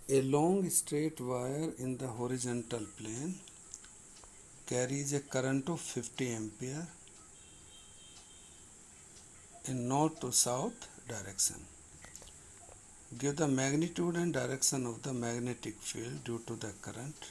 A long straight wire in the horizontal plane carries a current of 50 ampere in north to south direction. Give the magnitude and direction of the magnetic field due to the current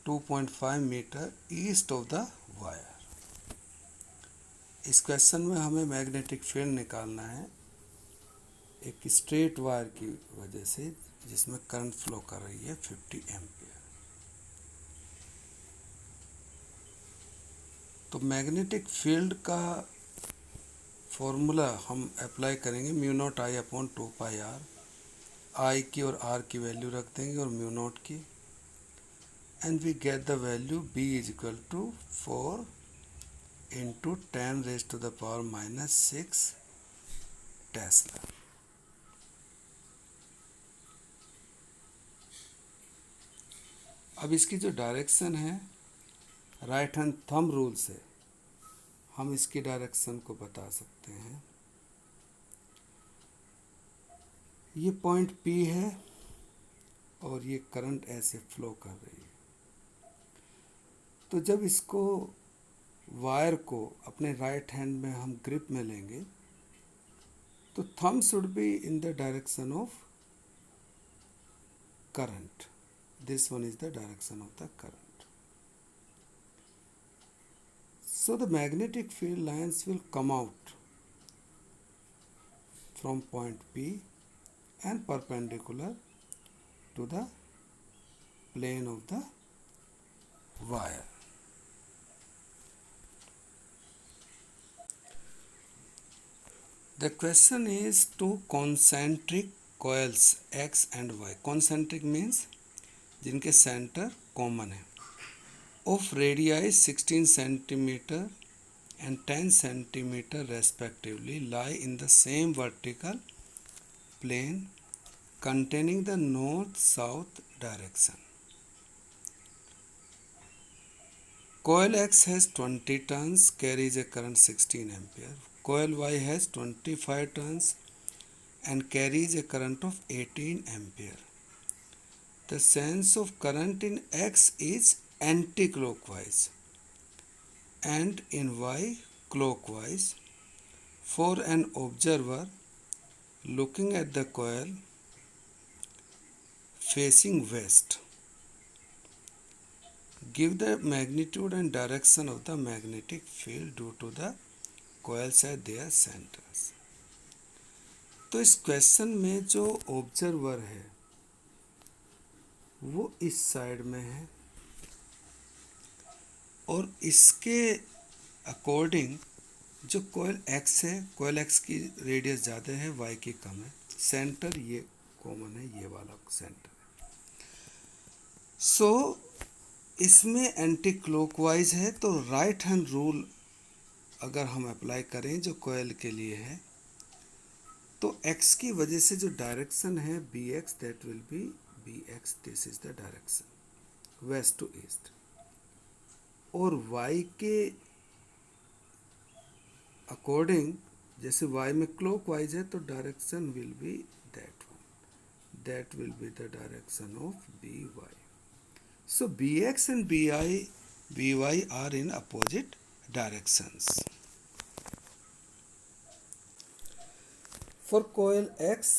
2.5 metre east of the wire. इस question में हमें magnetic field निकालना है एक straight wire की वजह से जिसमें करंट फ्लो कर रही है 50 एम्पियर। तो मैग्नेटिक फील्ड का फॉर्मूला हम अप्लाई करेंगे mu naught I upon 2 pi R. I की और आर की वैल्यू रख देंगे और म्यू नॉट की, and we get the value B is equal to 4 into 10 raised to the power minus 6 Tesla। अब इसकी जो डायरेक्शन है राइट हैंड थंब रूल से हम इसकी डायरेक्शन को बता सकते हैं। ये पॉइंट P है और ये करंट ऐसे फ्लो कर रही है। तो जब इसको वायर को अपने राइट हैंड में हम ग्रिप में लेंगे तो thumb should be in the direction of current. This one is the direction of the current. So the magnetic field lines will come out from point P and perpendicular to the plane of the wire। The question is two concentric coils X and Y। Concentric means जिनके centre common है, of radii 16 centimeter and 10 centimeter respectively lie in the same vertical plane containing the north-south direction। Coil X has 20 turns, carries a current 16 ampere। Coil Y has 25 turns and carries a current of 18 ampere। The sense of current in X is anti-clockwise and in Y clockwise for an observer looking at the coil facing west। Give the magnitude and direction of the magnetic field due to the coils at their centers। तो इस question में जो observer है वो इस side में है और इसके अकॉर्डिंग जो कॉइल X है, कॉइल X की रेडियस ज़्यादा है, Y की कम है। सेंटर ये कॉमन है, ये वाला सेंटर है। सो इसमें एंटी क्लॉकवाइज है तो राइट हैंड रूल अगर हम अप्लाई करें जो कॉइल के लिए है तो X की वजह से जो डायरेक्शन है BX that will be BX, this is the direction west to east. और Y के अकॉर्डिंग जैसे Y में क्लॉकवाइज है तो direction will be that one, that will be the direction of BY। So BX and BY are in opposite directions। For coil X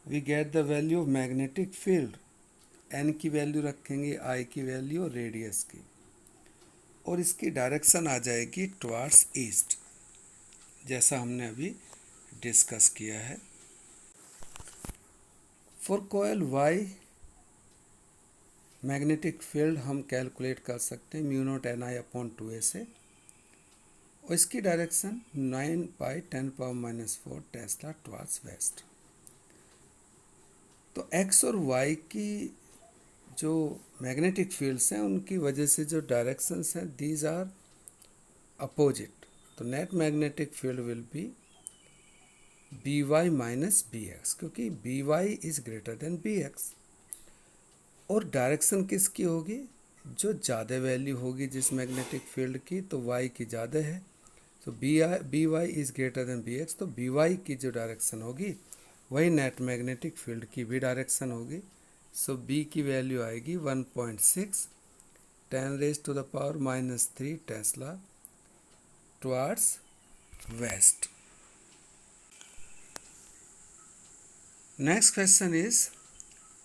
we get the value of magnetic field। N की value रखेंगे, I की value और radius की, और इसकी direction आ जाएगी towards east जैसा हमने अभी डिस्कस किया है। For coil Y magnetic field हम कैलकुलेट कर सकते हैं mu not NI upon 2A से, और इसकी direction 9 by 10 power minus 4 Tesla towards waste. तो X और Y की जो मैग्नेटिक फील्ड्स हैं उनकी वजह से जो डायरेक्शंस हैं दीज आर अपोजिट। तो net magnetic field will B BY minus BX, क्योंकि BY is greater than BX। और डायरेक्शन किसकी होगी? जो ज़्यादा वैल्यू होगी जिस मैग्नेटिक फील्ड की तो Y की ज़्यादा है, तो BY is greater than BX, तो BY की जो डायरेक्शन होगी वही नेट मैग्नेटिक फील्ड की भी डायरेक्शन होगी। सो बी की वैल्यू आएगी 1.6 10⁻³ tesla towards west. Next question is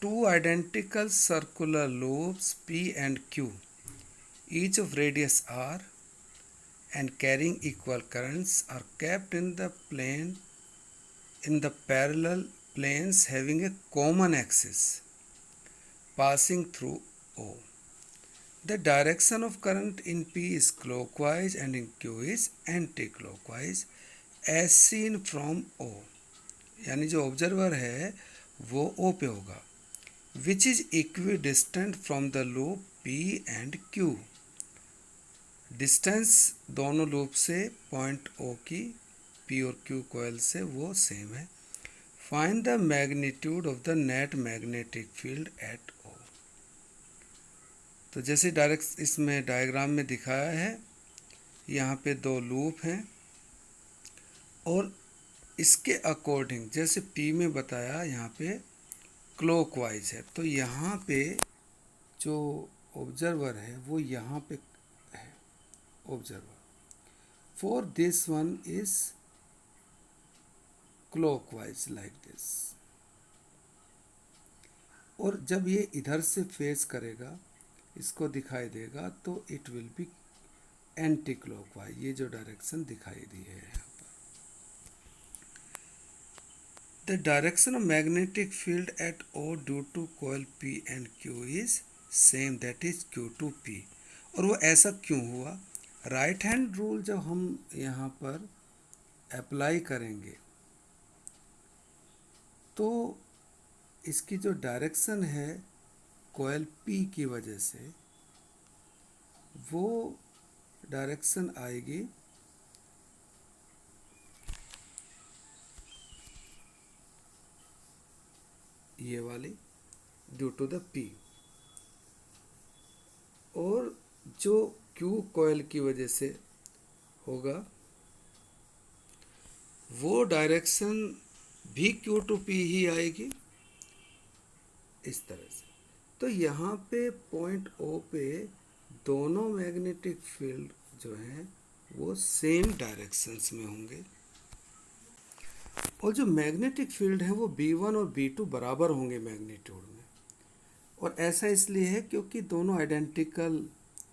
two identical circular loops P and Q, each of radius r and carrying equal currents, are kept in the parallel planes having a common axis passing through O. The direction of current in P is clockwise and in Q is anti-clockwise as seen from O. यानी जो observer है वो O पे होगा। Which is equidistant from the loop P and Q. Distance दोनों loop से point O की P और Q कॉइल से वो सेम है। Find the magnitude of the net magnetic field at O. तो जैसे डायरेक्ट इसमें डायग्राम में दिखाया है, यहाँ पे दो लूप हैं और इसके अकॉर्डिंग जैसे P में बताया यहाँ पे क्लॉकवाइज है, तो यहाँ पे जो ऑब्जर्वर है वो यहाँ पे है observer. For this one is clockwise like this, और जब ये इधर से फेस करेगा, इसको दिखाई देगा, तो it will be anticlockwise. ये जो डायरेक्शन दिखाई दी है यहाँ पर। The direction of magnetic field at O due to coil P and Q is same, that is Q to P। और वो ऐसा क्यों हुआ? राइट हैंड रूल जब हम यहाँ पर अप्लाई करेंगे तो इसकी जो डायरेक्शन है कॉइल P की वजह से, वो डायरेक्शन आएगी ये वाली ड्यू टू द P, और जो Q कॉइल की वजह से होगा वो डायरेक्शन भी Q टू P ही आएगी इस तरह से। तो यहाँ पे पॉइंट O पे दोनों मैग्नेटिक फील्ड जो हैं वो सेम डायरेक्शंस में होंगे, और जो मैग्नेटिक फील्ड है वो B1 और B2 बराबर होंगे मैग्नीट्यूड में। और ऐसा इसलिए है क्योंकि दोनों आइडेंटिकल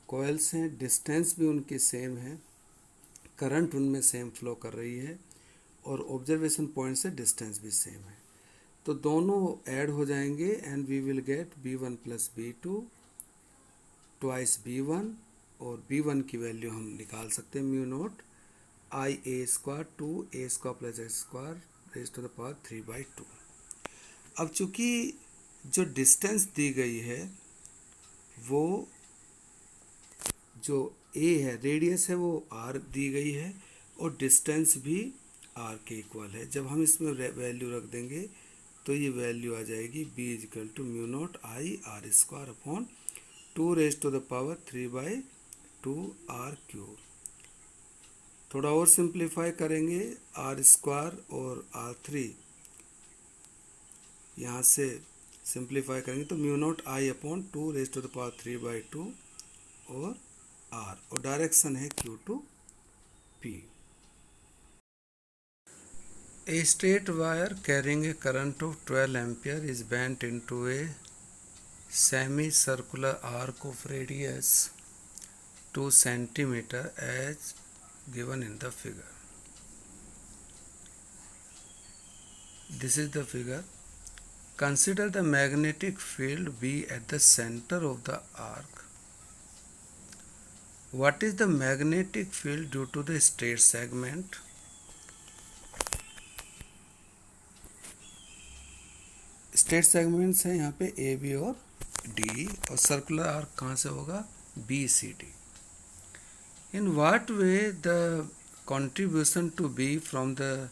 कॉइल्स हैं, डिस्टेंस भी उनकी सेम है, करंट उनमें सेम फ्लो कर रही है, और ऑब्जर्वेशन पॉइंट से डिस्टेंस भी सेम है। तो दोनों ऐड हो जाएंगे and we will get B1 plus B2 twice B1, और B1 की वैल्यू हम निकाल सकते हैं mu naught IA² 2A² plus x² raise to the power 3/2। अब चूंकि जो डिस्टेंस दी गई है वो जो A है, रेडियस है, वो R दी गई है, और डिस्टेंस भी R के इक्वल है। जब हम इसमें वैल्यू रख देंगे तो ये वैल्यू आ जाएगी B equal to mu naught IR² upon 2 raise to the power 3/2 R³। थोड़ा और सिंप्लीफाई करेंगे, R² और R3 यहाँ से सिंप्लीफाई करेंगे तो mu naught I upon 2 raise to the power 3/2 और R, और डायरेक्शन है Q to P। A straight wire carrying a current of 12 ampere is bent into a semicircular arc of radius 2 centimeter as given in the figure. This is the figure. Consider the magnetic field B at the center of the arc. What is the magnetic field due to the straight segment? Straight segments हैं यहाँ पे A B और D, और circular arc कहाँ से होगा? B C D. In what way the contribution to B from the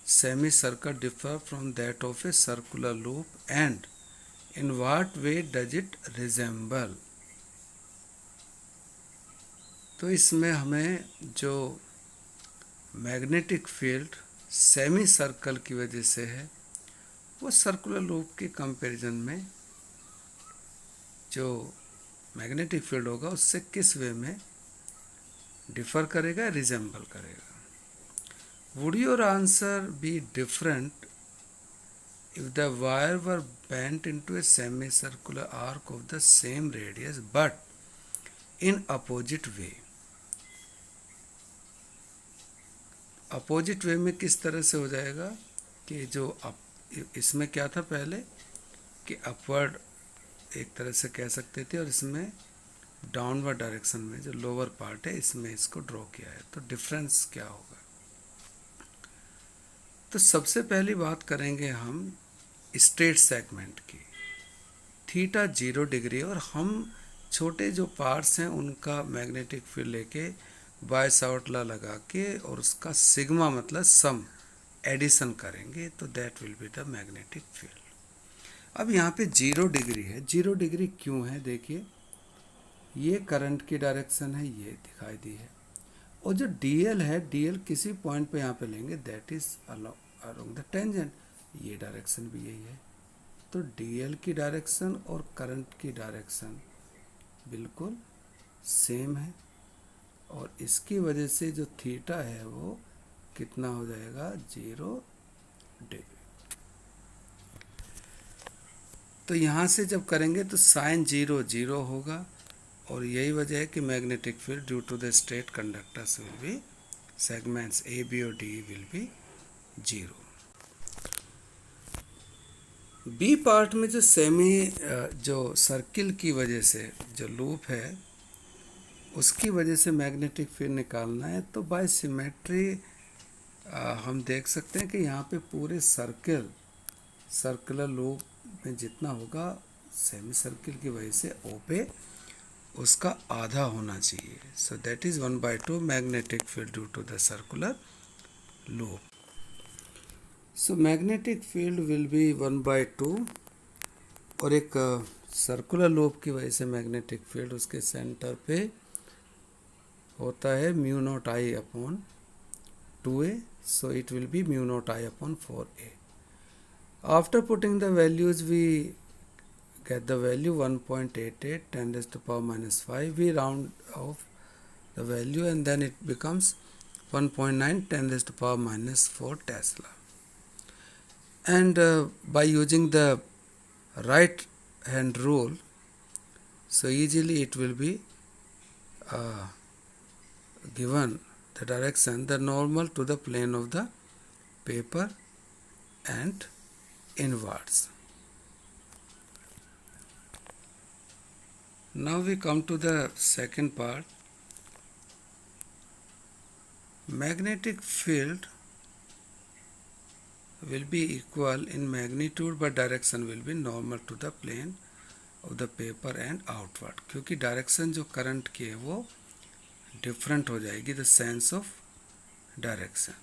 semi circle differ from that of a circular loop, and in what way does it resemble? तो इसमें हमें जो magnetic field semi circle की वजह से है वो circular loop के कंपैरिजन में जो मैग्नेटिक फील्ड होगा उससे किस वे में डिफर करेगा, रिजेंबल करेगा. Would your answer be different if the wire were bent into a semicircular arc of the same radius but in opposite way? Opposite way में किस तरह से हो जाएगा कि जो इसमें क्या था पहले कि अपवर्ड एक तरह से कह सकते थे, और इसमें डाउनवर्ड डायरेक्शन में जो लोअर पार्ट है इसमें इसको ड्रॉ किया है, तो डिफरेंस क्या होगा. तो सबसे पहली बात करेंगे हम स्ट्रेट सेगमेंट की. थीटा 0 डिग्री, और हम छोटे जो पार्ट्स हैं उनका मैग्नेटिक फील्ड लेके बायसॉर्ट लगा के और उसका सिग्मा मतलब सम एडिशन करेंगे, तो that will be the magnetic field. अब यहाँ पे 0 डिग्री है. 0 डिग्री क्यों है, देखिए ये करंट की डायरेक्शन है, ये दिखाई दी है, और जो dl है, dl किसी पॉइंट पे यहाँ पे लेंगे, that is along the tangent, ये डायरेक्शन भी यही है. तो dl की डायरेक्शन और करंट की डायरेक्शन बिल्कुल सेम है, और इसकी वजह से जो थीटा है वो कितना हो जाएगा, 0 डिग्री. तो यहाँ से जब करेंगे तो साइन 0 0 होगा, और यही वजह है कि magnetic field due to the straight conductors will be segments A B और D will be 0. B part में जो जो सर्किल की वजह से जो लूप है उसकी वजह से मैग्नेटिक फील्ड निकालना है, तो बाय सिमेट्री हम देख सकते हैं कि यहाँ पे पूरे सर्कुलर लूप में जितना होगा सेमी सर्किल की वजह से ओ पे उसका आधा होना चाहिए. So that is 1/2 magnetic field due to the circular loop. So magnetic field will be 1/2, और एक सर्कुलर लूप की वजह से मैग्नेटिक फील्ड उसके सेंटर पे होता है μ0I/2a. So it will be μ0I/4a. After putting the values we get the value 1.88 10 raised to power minus 5. We round off the value and then it becomes 1.9 10 raised to power minus 4 Tesla. And by using the right hand rule, so easily it will be given the direction, the normal to the plane of the paper and inwards. Now we come to the second part. Magnetic field will be equal in magnitude but direction will be normal to the plane of the paper and outward, क्योंकि direction जो current की है वो different हो जाएगी, the sense of direction.